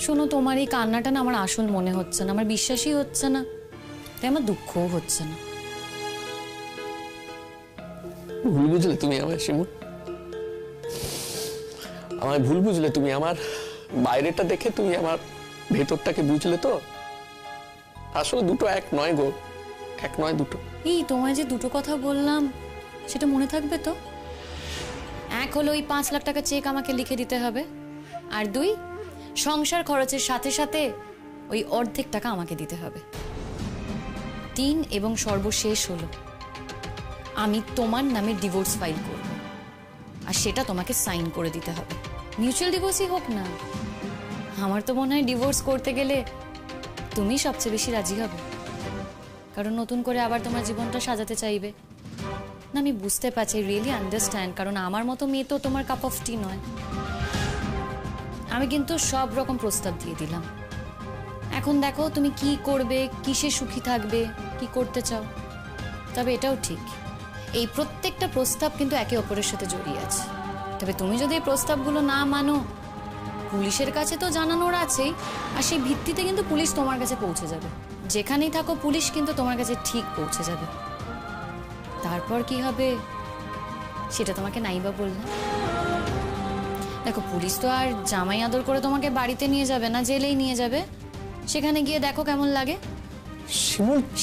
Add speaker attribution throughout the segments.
Speaker 1: শোনো, তোমার এই কান্নাটা না আমার আসল মনে হচ্ছে না, আমার বিশ্বাসই হচ্ছে না, তাই আমার দুঃখও হচ্ছে না।
Speaker 2: ভুল বুঝলে তুমি আমায় শিমু, আমায় ভুল বুঝলে তুমি। আমার বাইরেটা দেখে তুমি আমার ভেতরটাকে বুঝলে তো। আসলে দুটো এক নয় গো, এক নয় দুটো।
Speaker 1: এই তোমায় যে দুটো কথা বললাম সেটা মনে থাকবে তো? এক হলো ওই 5 লাখ টাকা চেক আমাকে লিখে দিতে হবে, আর 2 সংসার খরচের সাথে সাথে ওই অর্ধেক টাকা আমাকে দিতে হবে। 3 এবং সর্বশেষ হলো আমি তোমার নামে ডিভোর্স ফাইল করব, আর সেটা তোমাকে সাইন করে দিতে হবে। মিউচুয়াল ডিভোর্সই হোক না, আমার তো মনে হয় ডিভোর্স করতে গেলে তুমি সবচেয়ে বেশি রাজি হবে, কারণ নতুন করে আবার তোমার জীবনটা সাজাতে চাইবে না। আমি বুঝতে পারছি, রিয়েলি আন্ডারস্ট্যান্ড, কারণ আমার মতো মেয়ে তো তোমার কাপ অফ টি নয়। আমি কিন্তু সব রকম প্রস্তাব দিয়ে দিলাম, এখন দেখো তুমি কি করবে, কিসে সুখী থাকবে, কি করতে চাও। তবে এটাও ঠিক, এই প্রত্যেকটা প্রস্তাব কিন্তু একে অপরের সাথে জড়িয়ে আছে। তবে তুমি যদি এই প্রস্তাবগুলো না মানো, পুলিশের কাছে তো জানানোর আছেই, আর সেই ভিত্তিতে কিন্তু পুলিশ তোমার কাছে পৌঁছে যাবে। যেখানেই থাকো পুলিশ কিন্তু তোমার কাছে ঠিক পৌঁছে যাবে। তারপর কি হবে সেটা তোমাকে নাইবা বললাম। দেখো, পুলিশ তো আর জামাই আদর করে তোমাকে বাড়িতে নিয়ে যাবে না, জেলেই নিয়ে যাবে। সেখানে গিয়ে দেখো কেমন লাগে।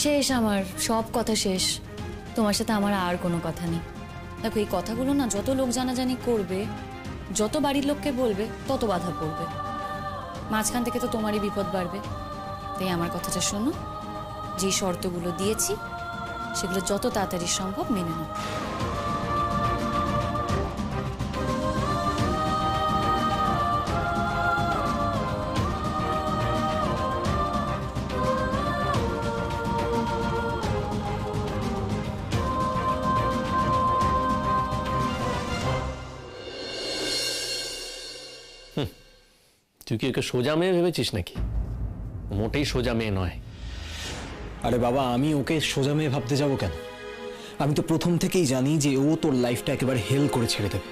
Speaker 1: শেষ, আমার সব কথা শেষ। তোমার সাথে আমার আর কোনো কথা নেই। দেখো, এই কথাগুলো না যত লোক জানাজানি করবে, যত বাড়ির লোককে বলবে, তত বাধা পড়বে। মাঝখান থেকে তো তোমারই বিপদ বাড়বে। তাই আমার কথাটা শোনো, যে শর্তগুলো দিয়েছি সেগুলো যত তাড়াতাড়ি সম্ভব মেনে নাও।
Speaker 2: তুই কি ওকে সোজা মেয়ে ভেবেছিস নাকি? মোটেই সোজা মেয়ে নয়।
Speaker 3: আরে বাবা, আমি ওকে সোজা মেয়ে ভাবতে যাবো কেন? আমি তো প্রথম থেকেই জানি যে ও তোর লাইফটা একেবারে হেল করে ছেড়ে দেবে।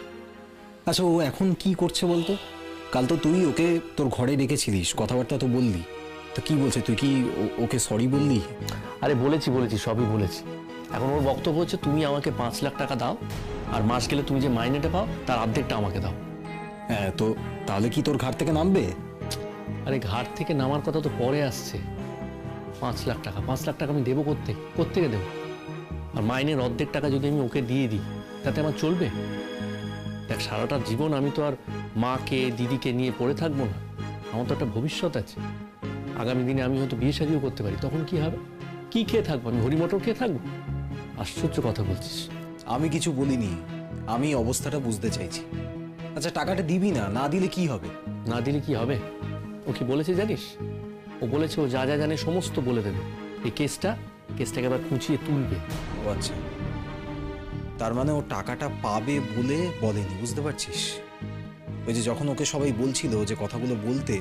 Speaker 3: আচ্ছা, ও এখন কি করছে বলতো? কাল তো তুই ওকে তোর ঘরে রেখেছিলিস, কথাবার্তা তো বললি, তো কি বলছে? তুই কি ওকে সরি বললি?
Speaker 2: আরে বলেছি, সবই বলেছি। এখন ওর বক্তব্য হচ্ছে তুমি আমাকে 5 লাখ টাকা দাও, আর মাস গেলে তুমি যে মাইনেটা পাও তার অর্ধেকটা আমাকে দাও।
Speaker 3: হ্যাঁ, তো তাহলে কি তোর ঘাট থেকে নামবে?
Speaker 2: আরে ঘাট থেকে নামার কথা তো পরে আসছে। 5 লাখ টাকা, 5 লাখ টাকা আমি দেবো কোত্থেকে দেবো? আর মাইনের অর্ধেক টাকা যদি আমি ওকে দিয়ে দিই তাতে আমার চলবে? দেখ, সারাটা জীবন আমি তো আর মাকে দিদিকে নিয়ে পড়ে থাকবো না। আমার তো একটা ভবিষ্যৎ আছে। আগামী দিনে আমি হয়তো বিয়ে শাদিও করতে পারি, তখন কি হবে? কি খেয়ে থাকবো আমি? হরিমটর খেয়ে থাকবো? আশ্চর্য কথা বলছিস।
Speaker 3: আমি কিছু বলিনি, আমি অবস্থাটা বুঝতে চাইছি। আচ্ছা, টাকাটা দিবি না? না দিলে কি হবে?
Speaker 2: না দিলে কি হবে? ও কি বলেছে জানিস? ও বলেছে ও যা যা জানে সমস্ত বলে দেবে। এই কেসটাকে আবার খুঁচিয়ে তুলবে।
Speaker 3: ও আচ্ছা, তার মানে ও টাকাটা পাবে বলে বলেনি, বুঝতে পারছিস? ওই যে যখন ওকে সবাই বলছিল যে কথাগুলো বলতে,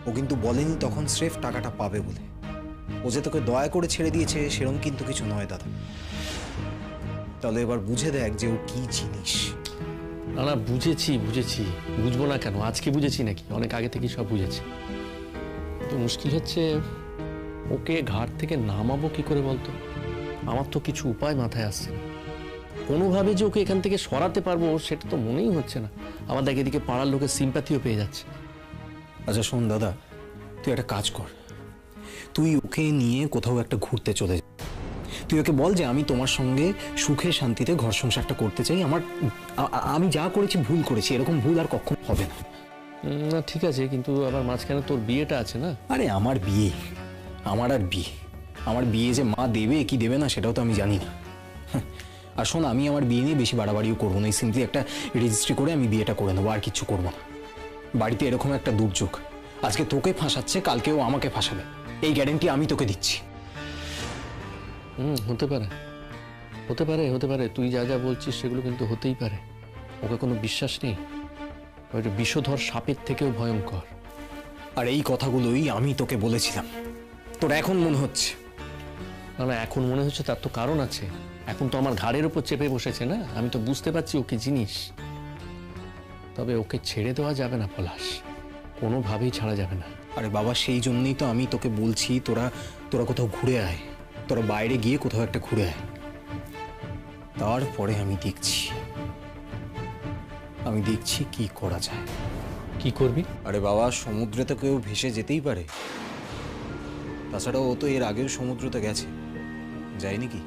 Speaker 3: ও কিন্তু বলেনি তখন স্রেফ টাকাটা পাবে বলে। ও যে তোকে দয়া করে ছেড়ে দিয়েছে সেরকম কিন্তু কিছু নয় দাদা। তাহলে এবার বুঝে দেখ যে ও কি জিনিস।
Speaker 2: না, বুঝেছি। বুঝবো না কেন? আজকে বুঝেছি নাকি? অনেক আগে থেকেই সব বুঝেছি। তো মুশকিল হচ্ছে ওকে ঘাট থেকে নামাবো কি করে বলতো? আমার তো কিছু উপায় মাথায় আসছে না। কোনোভাবে যে ওকে এখান থেকে সরাতে পারবো সেটা তো মনেই হচ্ছে না। আমার দেখ, এদিকে পাড়ার লোকের সিম্প্যাথিও পেয়ে যাচ্ছে।
Speaker 3: আচ্ছা শোন দাদা, তুই একটা কাজ কর, তুই ওকে নিয়ে কোথাও একটা ঘুরতে চলে যা। তুই ওকে বল যে আমি তোমার সঙ্গে সুখে শান্তিতে ঘর সংসারটা করতে চাই, আমি যা করেছি ভুল করেছি, এরকম ভুল আর কখনো হবে না।
Speaker 2: না ঠিক আছে, কিন্তু আবার মাঝখানে তোর বিয়েটা আছে না?
Speaker 3: আরে আমার বিয়ে, আমার বিয়ে যে মা দেবে কি দেবে না সেটাও তো আমি জানি না। আর শোন, আমি আমার বিয়ে নিয়ে বেশি বাড়াবাড়িও করবো না, সিম্পলি একটা রেজিস্ট্রি করে আমি বিয়েটা করে নেবো, আর কিচ্ছু করবো না। বাড়িতে এরকম একটা দুর্যোগ, আজকে তোকে ফাঁসাচ্ছে, কালকেও আমাকে ফাঁসাবে, এই গ্যারেন্টি আমি তোকে দিচ্ছি।
Speaker 2: হতে পারে তুই যা যা বলছিস সেগুলো কিন্তু হতেই পারে। ওকে কোনো বিশ্বাস নেই, ওই বিষধর সাপের থেকেও ভয়ঙ্কর।
Speaker 3: আর এই কথাগুলোই আমি তোকে বলেছিলাম, তোর এখন মনে হচ্ছে?
Speaker 2: না, এখন মনে হচ্ছে তার তো কারণ আছে। এখন তো আমার ঘাড়ের উপর চেপে বসেছে না, আমি তো বুঝতে পারছি ওকে জিনিস। তবে ওকে ছেড়ে দেওয়া যাবে না পলাশ, কোনোভাবেই ছাড়া যাবে না।
Speaker 3: আরে বাবা, সেই জন্যই তো আমি তোকে বলছি তোরা তোরা কোথাও ঘুরে আয়, তোরা বাইরে গিয়ে কোথাও একটা ঘুরে আয়, তারপরে আমি দেখছি কি করা যায়।
Speaker 2: কি করবি?
Speaker 3: আরে বাবা, সমুদ্রে তো কেউ ভেসে যেতেই পারে। তাছাড়া ও তো এর আগেও সমুদ্রতে গেছে, যায়নি কি?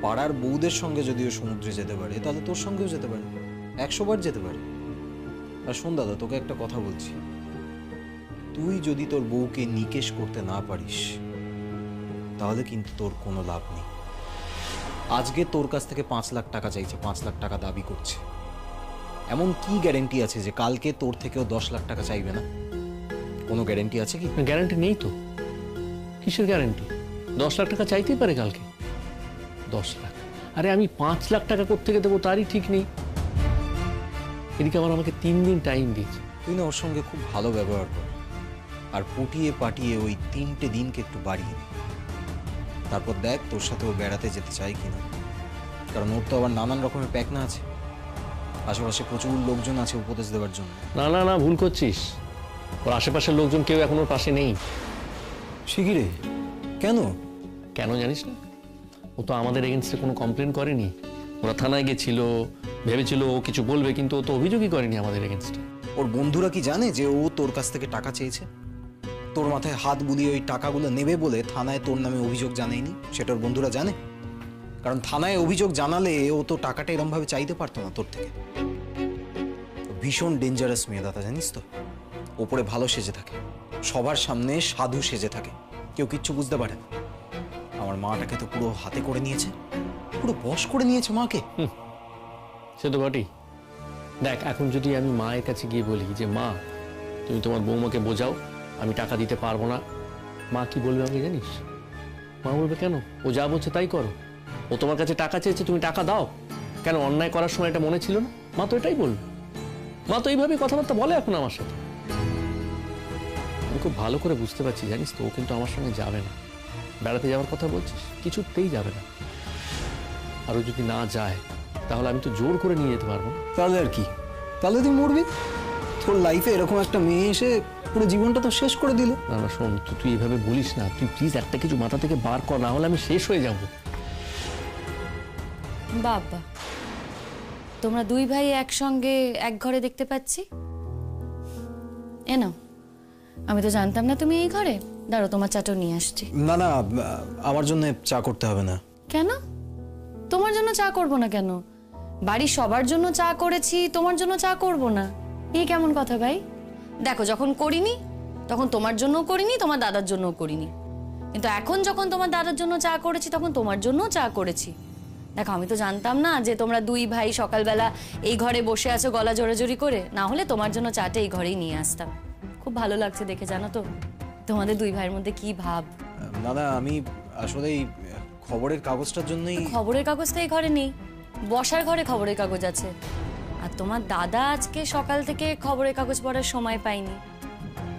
Speaker 3: পাড়ার বউদের সঙ্গে যদিও সমুদ্রে যেতে পারে, তাহলে তোর সঙ্গেও যেতে পারে, 100 বার যেতে পারে। আর শোন দাদা, তোকে একটা কথা বলছি, তুই যদি তোর বউকে নিকেশ করতে না পারিস তাহলে কিন্তু তোর কোনো লাভ নেই। আজকে তোর কাছ থেকে 5 লাখ টাকা চাইছে, 5 লাখ টাকা দাবি করছে। এমন কি গ্যারেন্টি আছে যে কালকে তোর থেকেও 10 লাখ টাকা চাইবে না? কোনো গ্যারেন্টি আছে কি?
Speaker 2: গ্যারান্টি নেই তো। কিসের গ্যারান্টি? 10 লাখ টাকা চাইতেই পারে কালকে। 10 লাখ? আরে আমি 5 লাখ টাকা কোত্থেকে দেবো তারই ঠিক নেই। এদিকে আবার আমাকে 3 দিন টাইম দিয়েছে।
Speaker 3: তুই না ওর সঙ্গে খুব ভালো ব্যবহার কর, আর পটিয়ে পাটিয়ে ওই 3টে দিনকে একটু বাড়িয়ে দে। তারপর দেখ তোর সাথে ও বেড়াতে যেতে চাই কিনা, কারণ ওর তো আবার নানান রকমের প্যাকনা আছে, আশেপাশে প্রচুর লোকজন আছে উপদেশ দেওয়ার জন্য।
Speaker 2: না না না, ভুল করছিস। ওর আশেপাশের লোকজন কেউ এখন ওর পাশে নেই।
Speaker 3: শিগিরে কেন?
Speaker 2: কেন জানিস না? ও তো আমাদের এগেনস্টে কোনো কমপ্লেন করেনি। ওরা থানায় গেছিল, ভেবেছিল ও কিছু বলবে, কিন্তু ও তো অভিযোগই করেনি আমাদের এগেনস্টে।
Speaker 3: ওর বন্ধুরা কি জানে যে ও তোর কাছ থেকে টাকা চেয়েছে? তোর মাথায় হাত বুলিয়ে ওই টাকাগুলো নেবে বলে থানায় তোর নামে অভিযোগ জানায়নি, সেটা ওর বন্ধুরা জানে? কারণ থানায় অভিযোগ জানালে ও তো টাকাটা এরম ভাবে চাইতে পারতো না তোর থেকে। ভীষণ ডেঞ্জারাস মেয়ে দাদা, জানিস তো? ওপরে ভালো সেজে থাকে, সবার সামনে সাধু সেজে থাকে, কেউ কিচ্ছু বুঝতে পারে না। আমার মাটাকে তো পুরো হাতে করে নিয়েছে, পুরো বশ করে নিয়েছে মাকে।
Speaker 2: সে তো বটেই। দেখ, এখন যদি আমি মায়ের কাছে গিয়ে বলি যে মা তুমি তোমার বৌমাকে বোঝাও, আমি টাকা দিতে পারবো না, মা কি বলবে আমাকে জানিস? মা বলবে কেন, ও যা বলছে তাই করো, ও তোমার কাছে টাকা চেয়েছে তুমি টাকা দাও, কেন অন্যায় করার সময় এটা মনে ছিল না? মা তো এটাই বলবে। মা তো এইভাবে কথাবার্তা বলে এখন আমার সাথে। আমি খুব ভালো করে বুঝতে পারছি জানিস তো, ও কিন্তু আমার সঙ্গে যাবে না। বেড়াতে যাওয়ার কথা বলছিস, কিছুতেই যাবে না। আর ও যদি না যায় তাহলে আমি তো জোর করে নিয়ে যেতে পারবো না।
Speaker 3: তাহলে আর কি? তাহলে তুই মরবি। তোর লাইফে এরকম একটা মেয়ে এসে পুরো জীবনটা তো শেষ করে দিল।
Speaker 2: না না শোন, তুই এইভাবে বলিস না। তুই প্লিজ একটা কিছু মাথা থেকে বার কর, না হলে আমি শেষ হয়ে যাব।
Speaker 1: বাবা, তোমরা দুই ভাই একসঙ্গে এক ঘরে দেখতে পাচ্ছি। এ নাও, আমি তো জানতাম না তুমি এই ঘরে। দাঁড়ো, তোমার চাটাও নিয়ে আসছি।
Speaker 3: না না, আমার জন্য চা করতে হবে না।
Speaker 1: কেন? তোমার জন্য চা করব না কেন? বাড়ির সবার জন্য চা করেছি, তোমার জন্য চা করব না? এই কেমন কথা ভাই? দেখো, যখন করিনি তখন তোমার জন্যও করিনি, তোমার দাদার জন্যও করিনি, কিন্তু এখন যখন তোমার দাদার জন্য চা করেছি তখন তোমার জন্যও চা করেছি। দেখো, আমি তো জানতাম না যে তোমরা দুই ভাই সকালবেলা এই ঘরে বসে আছো গলা জোরাজোরি করে, না হলে তোমার জন্য চাটা এই ঘরেই নিয়ে আসতাম। খুব ভালো লাগছে দেখে, জানো তো তোমাদের দুই ভাইয়ের মধ্যে কি ভাব।
Speaker 3: না না, আমি আসলে এই খবরের কাগজটার জন্যই।
Speaker 1: খবরের কাগজ তো এই ঘরে নেই, বসার ঘরে খবরের কাগজ আছে। আর তোমার দাদা আজকে সকাল থেকে খবরের কাগজ পড়ার সময় পাইনি,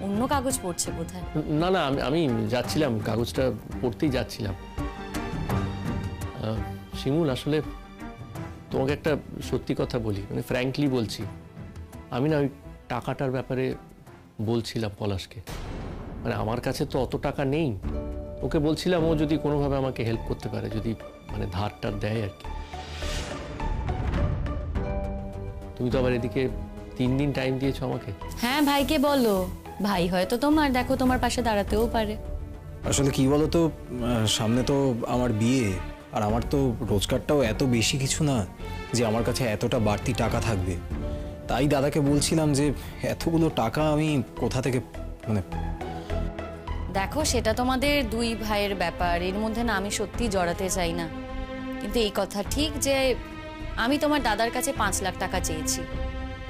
Speaker 1: অন্য কাগজ পড়ছে বোধহয়।
Speaker 2: না না, আমি যাচ্ছিলাম, কাগজটা পড়তেই যাচ্ছিলাম। শিমুল, আসলে তোমাকে একটা সত্যি কথা বলি, মানে ফ্র্যাঙ্কলি বলছি, আমি না ওই টাকাটার ব্যাপারে বলছিলাম পলাশকে। মানে আমার কাছে তো অত টাকা নেই, ওকে বলছিলাম ও যদি কোনোভাবে আমাকে হেল্প করতে পারে, যদি মানে ধারটার দেয় আর কি। তুমি তো আবার এদিকে 3 দিন টাইম দিয়েছো আমাকে।
Speaker 1: হ্যাঁ, ভাইকে বলো, ভাই হয়তো তোমার, দেখো তোমার পাশে দাঁড়াতেও পারে।
Speaker 3: আসলে কি বলতো, সামনে তো আমার বিয়ে, আর আমার তো রোজগারটাও এত বেশি কিছু না যে আমার কাছে এতটা বাড়তি টাকা থাকবে। তাই দাদাকে বলছিলাম যে এতগুলো টাকা আমি কোথা থেকে, মানে।
Speaker 1: দেখো, সেটা তোমাদের দুই ভাইয়ের ব্যাপার, এর মধ্যে না আমি সত্যি জড়াতে চাই না, কিন্তু এই কথা ঠিক যে আমি তোমার দাদার কাছে 5 লাখ টাকা চেয়েছি,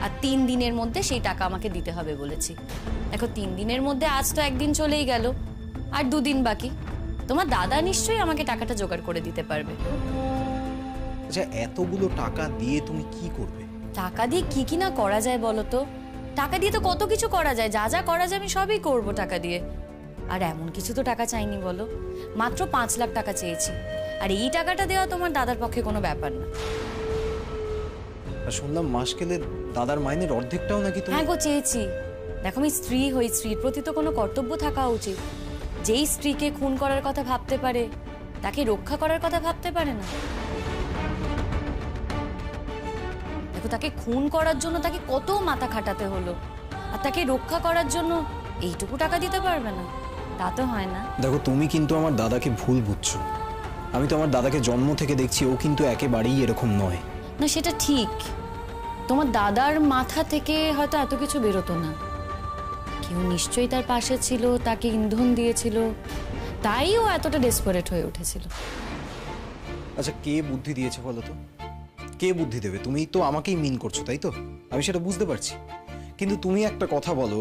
Speaker 1: আর 3 দিনের মধ্যে সেই টাকা আমাকে দিতে হবে বলেছি। দেখো, 3 দিনের মধ্যে আজ তো একদিন চলেই গেল, আর 2 দিন বাকি। তোমার দাদা নিশ্চয়ই আমাকে টাকাটা জোগাড় করে দিতে পারবে।
Speaker 3: আচ্ছা, এতগুলো টাকা দিয়ে তুমি কি করবে?
Speaker 1: টাকা দিয়ে কি কি না করা যায় বলো তো? টাকা দিয়ে তো কত কিছু করা যায়, যা যা করা যায় আমি সবই করব টাকা দিয়ে। আর এমন কিছু তো টাকা চাইনি বলো, মাত্র 5 লাখ টাকা চেয়েছি, আর এই টাকাটা দেওয়া তোমার দাদার পক্ষে কোনো ব্যাপার না।
Speaker 3: আর শুনলাম মাস গেলে দাদার মাইনের অর্ধেকটাও নাকি তুমি।
Speaker 1: হ্যাঁ গো, চেয়েছি, দেখো আমি স্ত্রী হই, স্ত্রীর প্রতি তো কোনো কর্তব্য থাকা উচিত। যেই স্ত্রীকে খুন করার কথা ভাবতে পারে তাকে রক্ষা করার কথা ভাবতে পারে না। দেখো তাকে খুন করার জন্য তাকে কত মাথা খাটাতে হলো, আর তাকে রক্ষা করার জন্য এইটুকু টাকা দিতে পারবে না, তা তো হয় না।
Speaker 3: দেখো তুমি কিন্তু আমার দাদাকে ভুল বুঝছো। আমি তো আমার দাদাকে জন্ম থেকে দেখছি, ও কিন্তু একেবারেই এরকম নয়।
Speaker 1: না সেটা ঠিক, তোমার দাদার মাথা থেকে হয়তো এত কিছু বেরোতো না। কেউ নিশ্চয়ই তার পাশে ছিল, তাকে ইন্ধন দিয়েছিল, তাই ও এতটা ডেসপারেট হয়ে উঠেছিল।
Speaker 3: আচ্ছা কে বুদ্ধি দিয়েছে বলো তো? কে বুদ্ধি দেবে? তুমিই তো আমাকেই মিন করছো, তাই তো? আমি সেটা বুঝতে পারছি, কিন্তু তুমি একটা কথা বলো,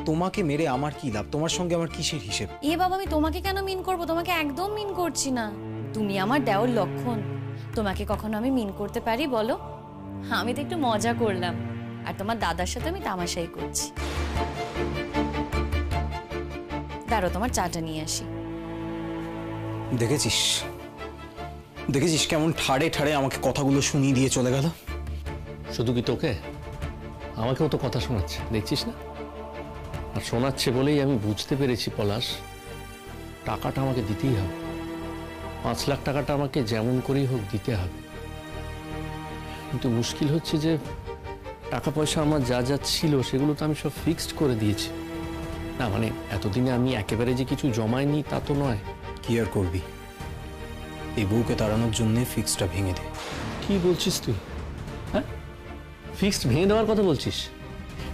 Speaker 3: তোমাকে মেরে আমার কি লাভ? তোমার সঙ্গে আমার কিসের হিসেব?
Speaker 1: এ বাবা, আমি তোমাকে কেন মিন করব? তোমাকে একদম মিন করছি না। তুমি আমার দেওর লক্ষণ, তোমাকে কখনো আমি মিন করতে পারি বলো? আমি তো একটু মজা করলাম, আর তোমার দাদার সাথে আমি তামাশাই করছি। দাঁড়ো তোমার চাটা নিয়ে আসি।
Speaker 3: দেখেছিস দেখেছিস কেমন ঠাড়ে ঠাড়ে আমাকে কথাগুলো শুনিয়ে দিয়ে চলে গেল?
Speaker 2: শুধু কি তোকে, আমাকেও তো কথা শোনাচ্ছে, দেখছিস না? আর শোনাচ্ছে বলেই আমি বুঝতে পেরেছি পলাশ, টাকাটা আমাকে দিতেই হবে। 5 লাখ টাকাটা আমাকে যেমন করেই হোক দিতে হবে। কিন্তু মুশকিল হচ্ছে যে টাকা পয়সা আমার যা যা ছিল সেগুলো তো আমি সব ফিক্সড করে দিয়েছি। না মানে এতদিনে আমি একেবারে যে কিছু জমাইনি তা তো নয়।
Speaker 3: কি আর করবি, এই বউকে তাড়ানোর জন্য ফিক্সটা ভেঙে দে।
Speaker 2: কি বলছিস তুই? হ্যাঁ, ফিক্সড ভেঙে দেওয়ার কথা বলছিস?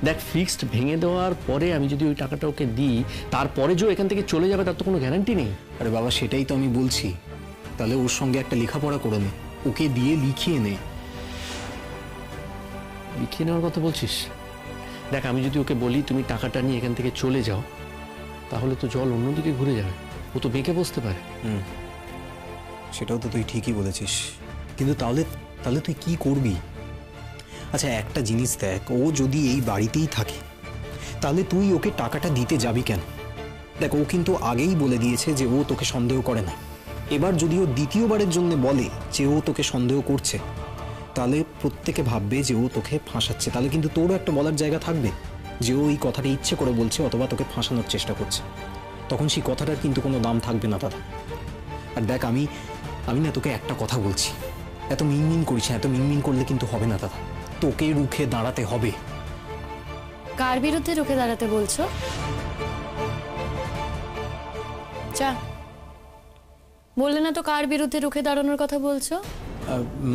Speaker 2: দেখ, ফিক্সড ভেঙে দেওয়ার পরে আমি যদি ওই টাকাটা ওকে দিই, তারপরে যে এখান থেকে চলে যাবে তার তো কোনো গ্যারান্টি নেই।
Speaker 3: আরে বাবা, সেটাই তো আমি বলছি। তাহলে ওর সঙ্গে একটা লেখাপড়া করে নে, ওকে দিয়ে লিখিয়ে নে।
Speaker 2: লিখিয়ে নেওয়ার কথা বলছিস? দেখ, আমি যদি ওকে বলি তুমি টাকাটা নিয়ে এখান থেকে চলে যাও, তাহলে তো জল অন্যদিকে ঘুরে যাবে, ও তো বেঁকে বসতে পারে।
Speaker 3: সেটাও তো তুই ঠিকই বলেছিস, কিন্তু তাহলে তাহলে তুই কি করবি? আচ্ছা একটা জিনিস দেখ, ও যদি এই বাড়িতেই থাকে তাহলে তুই ওকে টাকাটা দিতে যাবি কেন? দেখ, ও কিন্তু আগেই বলে দিয়েছে যে ও তোকে সন্দেহ করে না। এবার যদি ও দ্বিতীয়বারের জন্য বলে যে ও তোকে সন্দেহ করছে, তাহলে প্রত্যেকে ভাববে যে ও তোকে ফাঁসাচ্ছে। তাহলে কিন্তু তোরও একটা বলার জায়গা থাকবে যে ও এই কথাটা ইচ্ছে করে বলছে অথবা তোকে ফাঁসানোর চেষ্টা করছে। তখন সেই কথাটার কিন্তু কোনো দাম থাকবে না দাদা। আর দেখ, আমি না তোকে একটা কথা বলছি, এত মিনমিন করিস না। এত মিনমিন করলে কিন্তু হবে না দাদা, তোকে রুখে দাঁড়াতে হবে।
Speaker 1: কার বিরুদ্ধে রুখে দাঁড়াতে বলছো? চা বললে না তো কার বিরুদ্ধে রুখে দাঁড়ানোর কথা বলছো?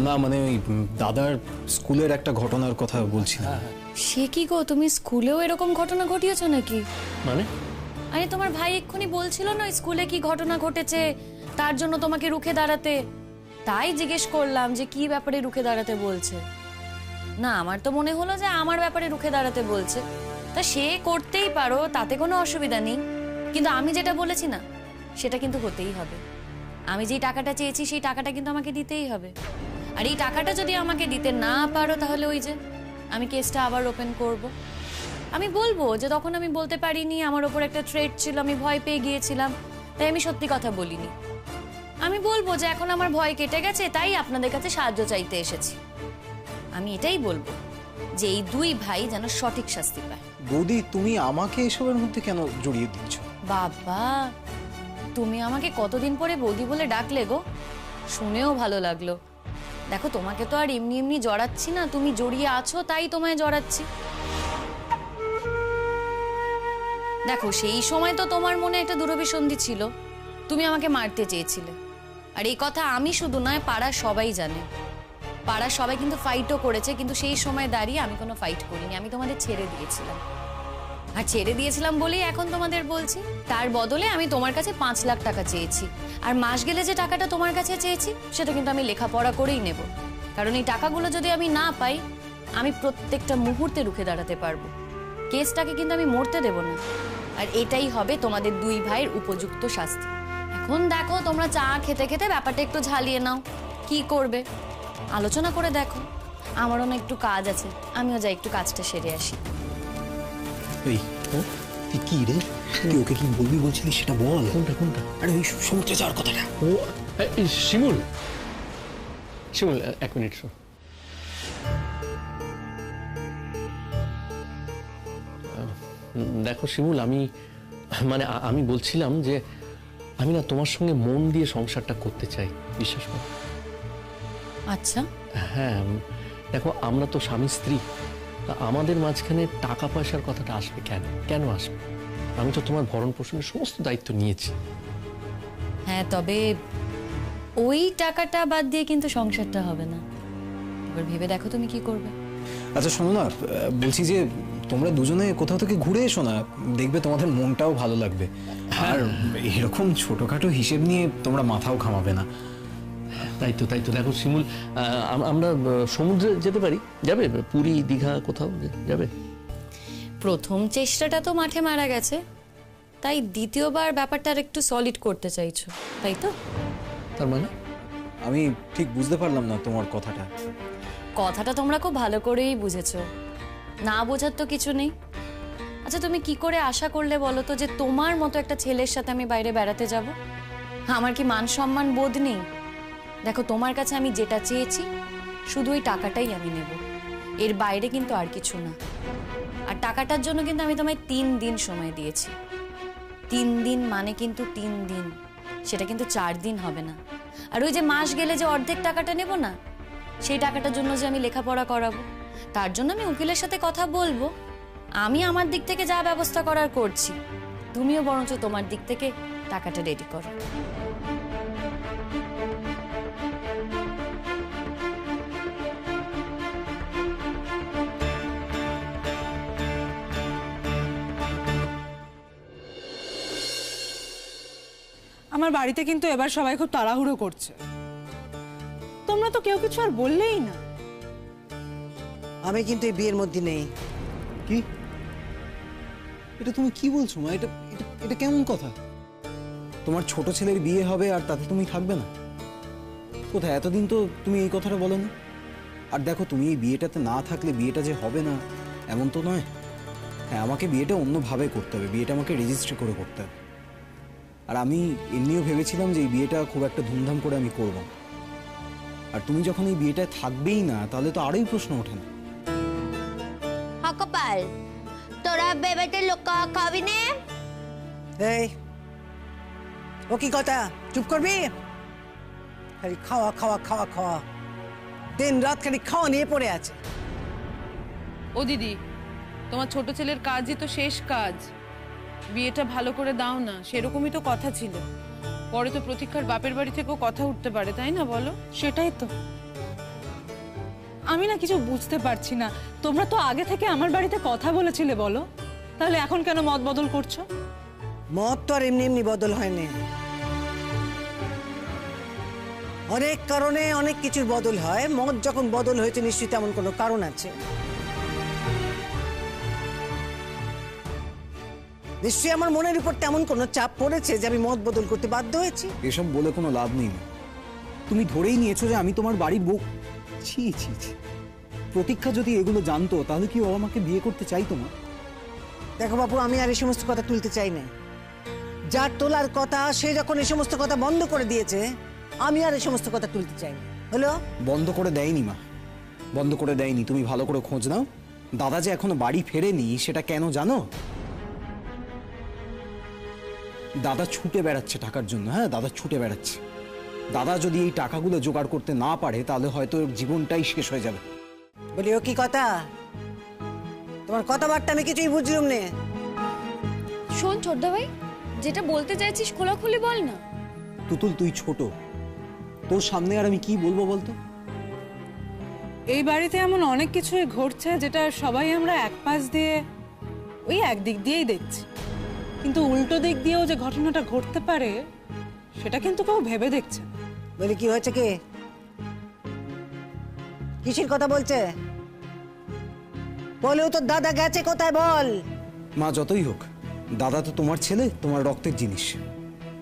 Speaker 3: না মানে ওই দাদার স্কুলের একটা ঘটনার কথা বলছিলাম।
Speaker 1: সে কি গো, তুমি স্কুলেও এরকম ঘটনা ঘটিয়েছো নাকি?
Speaker 2: মানে
Speaker 1: আরে তোমার ভাই এক্ষুনি বলছিল না স্কুলে কি ঘটনা ঘটেছে, তার জন্য তোমাকে রুখে দাঁড়াতে। তাই জিজ্ঞেস করলাম যে কি ব্যাপারে রুখে দাঁড়াতে বলছে। না, আমার তো মনে হলো যে আমার ব্যাপারে রুখে দাঁড়াতে বলছে। তা সে করতেই পারো, তাতে কোনো অসুবিধা নেই, কিন্তু আমি যেটা বলেছি না সেটা কিন্তু হতেই হবে। আমি যেই টাকাটা চেয়েছি সেই টাকাটা কিন্তু আমাকে দিতেই হবে। আর এই টাকাটা যদি আমাকে দিতে না পারো, তাহলে ওই যে আমি কেসটা আবার ওপেন করব। আমি বলবো যে তখন আমি বলতে পারিনি, আমার ওপর একটা থ্রেট ছিল, আমি ভয় পেয়ে গিয়েছিলাম, তাই আমি সত্যি কথা বলিনি। আমি বলবো যে এখন আমার ভয় কেটে গেছে, তাই আপনাদের কাছে সাহায্য চাইতে এসেছি। আমি এটাই বলবো যে এই দুই ভাই যেন সঠিক শাস্তি পায়।
Speaker 3: বৌদি, তুমি আমাকে এসবের মধ্যে কেন জড়িয়ে দিচ্ছ?
Speaker 1: বাবা, তুমি আমাকে কতদিন পরে বৌদি বলে ডাকলে গো, শুনেও ভালো লাগলো। দেখো, তোমাকে তো আর এমনি এমনি জড়াচ্ছি না, তুমি জড়িয়ে আছো তাই তোমায় জড়াচ্ছি। দেখো, সেই সময় তো তোমার মনে একটা দুরভিসন্ধি ছিল, তুমি আমাকে মারতে চেয়েছিলে। আর এই কথা আমি শুধু নয়, পাড়ার সবাই জানে। পাড়ার সবাই কিন্তু ফাইটও করেছে, কিন্তু সেই সময় দাঁড়িয়ে আমি কোনো ফাইট করিনি, আমি তোমাদের ছেড়ে দিয়েছিলাম। আর ছেড়ে দিয়েছিলাম বলেই এখন তোমাদের বলছি। তার বদলে আমি তোমার কাছে 5 লাখ টাকা চেয়েছি, আর মাস গেলে যে টাকাটা তোমার কাছে চেয়েছি সেটা কিন্তু আমি লেখাপড়া করেই নেব। কারণ এই টাকাগুলো যদি আমি না পাই, আমি প্রত্যেকটা মুহূর্তে রুখে দাঁড়াতে পারবো। কেসটাকে কিন্তু আমি মরতে দেব না। আর এটাই হবে তোমাদের দুই ভাইয়ের উপযুক্ত শাস্তি। এখন দেখো, তোমরা চা খেতে খেতে ব্যাপারটা একটু ঝালিয়ে নাও, কি করবে আলোচনা করে দেখো। আমারও না একটু কাজ আছে, আমিও যাই একটু কাজটা সেরে আসি।
Speaker 3: এই তুই কি রে, তুই ওকে কি বলবি বলছিলি সেটা বল।
Speaker 2: কোনটা কোনটা?
Speaker 3: আরে ওই সমুদ্রে যাওয়ার কথাটা।
Speaker 2: ও শিমুল, শিমুল 1 মিনিট শোন। দেখো শিমুল, আমি বলছিলাম যে আমি না তোমার সঙ্গে মন দিয়ে সংসারটা করতে চাই, বিশ্বাস করো।
Speaker 1: আচ্ছা,
Speaker 2: হ্যাঁ, দেখো আমরা তো স্বামী স্ত্রী, তা আমাদের মাঝখানে টাকা পয়সার কথাটা আসবে কেন? কেন আসবে? আমি তো তোমার ভরণ পোষণের সমস্ত দায়িত্ব নিয়েছি।
Speaker 1: হ্যাঁ, তবে ওই টাকাটা বাদ দিয়ে কিন্তু সংসারটা হবে না। এবার ভেবে দেখো তুমি কি করবে।
Speaker 3: আচ্ছা শোনো না, বলছি যে তোমরা দুজনে কোথাও থেকে ঘুরে এসো না, দেখবে তোমাদের মনটাও ভালো লাগবে। আর এরকম ছোটখাটো হিসেব নিয়ে তোমরা মাথাও ঘামাবে না।
Speaker 2: তাই তো দেখো শিমুল, আমরা সমুদ্রে যেতে পারি। যাবে? পুরী, দীঘা, কোথাও যাবে?
Speaker 1: প্রথম চেষ্টাটা তো মাঠে মারা গেছে, তাই দ্বিতীয়বার ব্যাপারটা আর একটু সলিড করতে চাইছো, তাই তো?
Speaker 2: তার মানে
Speaker 3: আমি ঠিক বুঝতে পারলাম না তোমার কথাটা।
Speaker 1: কথাটা তোমরা খুব ভালো করেই বুঝেছো, না বোঝার তো কিছু নেই। আচ্ছা, তুমি কি করে আশা করলে বলো তো যে তোমার মতো একটা ছেলের সাথে আমি বাইরে বেড়াতে যাব? আমার কি মান সম্মান বোধ নেই? দেখো, তোমার কাছে আমি যেটা চেয়েছি শুধু ওই টাকাটাই আমি নেব, এর বাইরে কিন্তু আর কিছু না। আর টাকাটার জন্য কিন্তু আমি তোমায় 3 দিন সময় দিয়েছি। 3 দিন মানে কিন্তু 3 দিন, সেটা কিন্তু 4 দিন হবে না। আর ওই যে মাস গেলে যে অর্ধেক টাকাটা নেব না, সেই টাকাটার জন্য যে আমি লেখাপড়া করাবো, তার জন্য আমি উকিলের সাথে কথা বলবো। আমি আমার দিক থেকে যা ব্যবস্থা করার করছি, তুমিও বরঞ্চ তোমার দিক থেকে টাকাটা রেডি করো।
Speaker 4: আমার বাড়িতে কিন্তু এবার সবাই খুব তাড়াহুড়ো করছে। তোমরা তো কেউ কিছু আর বললেই না।
Speaker 5: আমি কিন্তু এই বিয়ের মধ্যে নেই।
Speaker 3: কি? এটা তুমি কি বলছো মা? এটা এটা কেমন কথা? তোমার ছোট ছেলের বিয়ে হবে আর তাতে তুমি থাকবে না? কোথায়? এতদিন তো তুমি এই কথাটা বলোনি। আর দেখো, তুমি এই বিয়েটাতে না থাকলে বিয়েটা যে হবে না এমন তো নয়। হ্যাঁ, আমাকে বিয়েটা অন্যভাবে করতে হবে, বিয়েটা আমাকে রেজিস্ট্রি করে করতে হবে। আর আমি এমনিও ভেবেছিলাম যে এই বিয়েটা খুব একটা ধুমধাম করে আমি করব। আর তুমি যখন এই বিয়েটায় থাকবেই না, তাহলে তো আরোই প্রশ্ন ওঠে না।
Speaker 6: কপাল, তোরা বেবেতে লোক খাবি নে?
Speaker 5: এই, ও কি কথা? চুপ করবি? খালি খাওয়া খাওয়া খাওয়া খাওয়া, দিন রাত খালি খাওয়া নিয়ে পড়ে আছে।
Speaker 4: ও দিদি, তোমার ছোট ছেলের কাজই তো শেষ কাজ। বিয়েটা ভালো করে দাও না, সেরকমই তো কথা ছিল। পরে তো প্রতীক্ষার বাপের বাড়ি থেকেও কথা উঠতে পারে, তাই না বলো?
Speaker 7: সেটাই তো আমি না কিছু বুঝতে পারছি না। তোমরা তো আগে থেকে আমার বাড়িতে কথা বলেছিলে, বলো তাহলে এখন কেন মত বদল করছো?
Speaker 5: মত তো আর এমনি এমনি বদল হয়নি, অনেক কারণে অনেক কিছুর বদল হয়। মত যখন বদল হয়েছে, নিশ্চয়ই তেমন কোনো কারণ আছে। নিশ্চয়ই আমার মনের উপর তেমন কোনো চাপ পড়েছে যে আমি মত বদল করতে বাধ্য হয়েছি।
Speaker 3: এসব বলে কোনো লাভ নেই। তুমি ধরেই নিয়েছো যে আমি তোমার বাড়ির বউ। ছি ছি ছি, প্রতীক্ষা যদি এগুলো জানতো তাহলে কি ও আমাকে বিয়ে করতে চাইতো না?
Speaker 5: দেখো বাবু, আমি আর এই সমস্ত কথা তুলতে চাই না। যার তোলার কথা সে যখন এই সমস্ত কথা বন্ধ করে দিয়েছে, আমি আর এই সমস্ত কথা তুলতে চাই না। হলো?
Speaker 3: বন্ধ করে দেয়নি মা, বন্ধ করে দেয়নি। তুমি ভালো করে খোঁজ নাও, দাদা যে এখনো বাড়ি ফেরেনি সেটা কেন জানো? দাদা ছুটে বেড়াচ্ছে টাকার জন্য। হ্যাঁ, দাদা ছুটে বেড়াচ্ছে। দাদা যদি এই টাকাগুলো জোগাড় করতে না পারে, তাহলে হয়তো ওর জীবনটাই শেষ হয়ে যাবে।
Speaker 5: বলি, ও কি কথা? তোমার কথাবার্তা আমি কিছুই বুঝলাম না।
Speaker 1: শোন ছোটদা ভাই, যেটা বলতে চাইছিস খোলাখুলি বল না।
Speaker 3: তুতুল, তুই ছোট, তোর সামনে আর আমি কি বলবো বলতো?
Speaker 7: এই বাড়িতে এমন অনেক কিছুই ঘটছে যেটা সবাই আমরা এক পাশ দিয়ে ওই একদিক দিয়েই দেখছি, কিন্তু উল্টো দিক দিয়েও যে ঘটনাটা ঘটতে পারে সেটা কিন্তু কেউ ভেবে দেখছে না।
Speaker 5: বলি, কি হয়েছে? কি কিসের কথা বলছে? বলেও তো দাদা গেছে কোথায়, বল।
Speaker 3: মা, যতই হোক দাদা তো তোমার ছেলে, তোমার রক্তের জিনিস।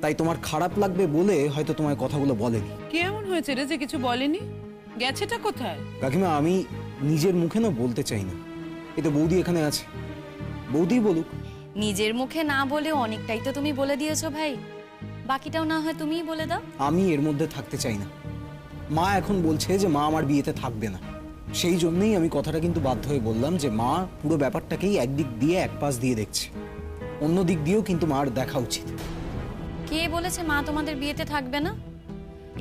Speaker 3: তাই তোমার খারাপ লাগবে বলে হয়তো তোমার কথাগুলো বলেনি।
Speaker 4: কি এমন হয়েছে রে যে কিছু বলেনি? গেছেটা কোথায়?
Speaker 3: কাকিমা, আমি নিজের মুখে না বলতে চাই না। এই তো বৌদি এখানে আছে, বৌদি বলুক।
Speaker 1: নিজের মুখে না বলে অনেকটাই তো তুমি বলে দিয়েছো ভাই, বাকিটাও না হয় তুমিই বলে দাও।
Speaker 3: আমি এর মধ্যে থাকতে চাই না। মা এখন বলছে যে মা আমার বিয়েতে থাকবে না। সেই জন্যই আমি কথাটা কিন্তু বাধ্য হয়ে বললাম যে মা পুরো ব্যাপারটাকেই একদিক দিয়ে এক পাশ দিয়ে দেখছে, অন্য দিক দিয়েও কিন্তু মার দেখা উচিত।
Speaker 1: কে বলেছে মা তোমাদের বিয়েতে থাকবে না?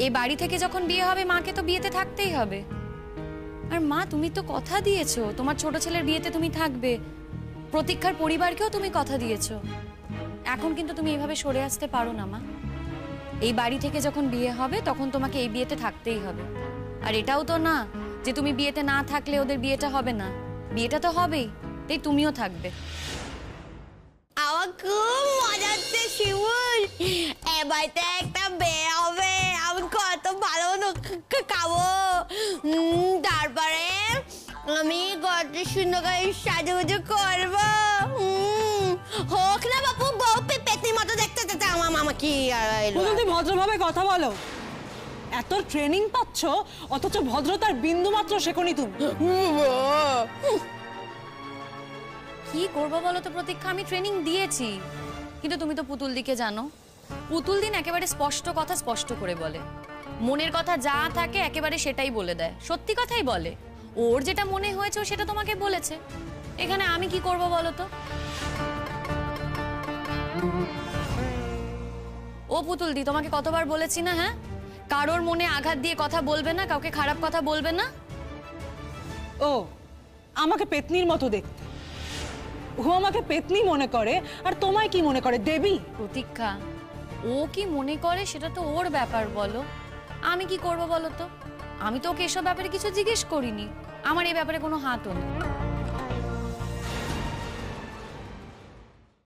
Speaker 1: এই বাড়ি থেকে যখন বিয়ে হবে মাকে তো বিয়েতে থাকতেই হবে। আর মা, তুমি তো কথা দিয়েছো তোমার ছোট ছেলের বিয়েতে তুমি থাকবে, প্রতীক্ষার পরিবারকেও তুমি কথা দিয়েছো। এখন কিন্তু তুমি এভাবে সরে আসতে পারো না মা। এই বাড়ি থেকে যখন বিয়ে হবে তখন তোমাকে এই বিয়েতে থাকতেই হবে। আর এটাও তো না যে তুমি বিয়েতে না থাকলে ওদের বিয়েটা হবে না, বিয়েটা তো হবেই, তাই তুমিও থাকবে।
Speaker 6: আমার খুব মজা হচ্ছে শিমুল, এবারে একটা বিয়ে হবে, আমি কত ভালো মতো খাবো, তারপরে আমি কত সুন্দর করে সাজুগুজু করবো। হোক না বাপু, বউ পেতনির মতো দেখতে দেখতে আমার মামা কি
Speaker 7: তুমি ভদ্রভাবে কথা বলো। এত ট্রেনিং পাচ্ছ অথচ ভদ্রতার বিন্দু মাত্র শেখনি তুমি।
Speaker 1: কি করবো বলো তো প্রতীক্ষা, আমি ট্রেনিং দিয়েছি, কিন্তু তুমি তো পুতুল দিকে জানো, পুতুল দিন একেবারে স্পষ্ট কথা স্পষ্ট করে বলে, মনের কথা যা থাকে একেবারে সেটাই বলে দেয়, সত্যি কথাই বলে। ওর যেটা মনে হয়েছে ও সেটা তোমাকে বলেছে, এখানে আমি কি করব বলো তো? ও পুতুল দি, তোমাকে কতবার বলেছি না, হ্যাঁ, কারোর মনে আঘাত দিয়ে কথা বলবে না, কাউকে খারাপ কথা বলবে না।
Speaker 7: ও আমাকে পেতনির মতো দেখতে, ও আমাকে পেতনি মনে করে, আর তোমায় কি মনে করে, দেবী?
Speaker 1: প্রতীক্ষা, ও কি মনে করে সেটা তো ওর ব্যাপার, বলো আমি কি করব বলো তো? আমি তো ওকে এসব ব্যাপারে কিছু জিজ্ঞেস করিনি, আমার এই ব্যাপারে কোনো হাতও নেই।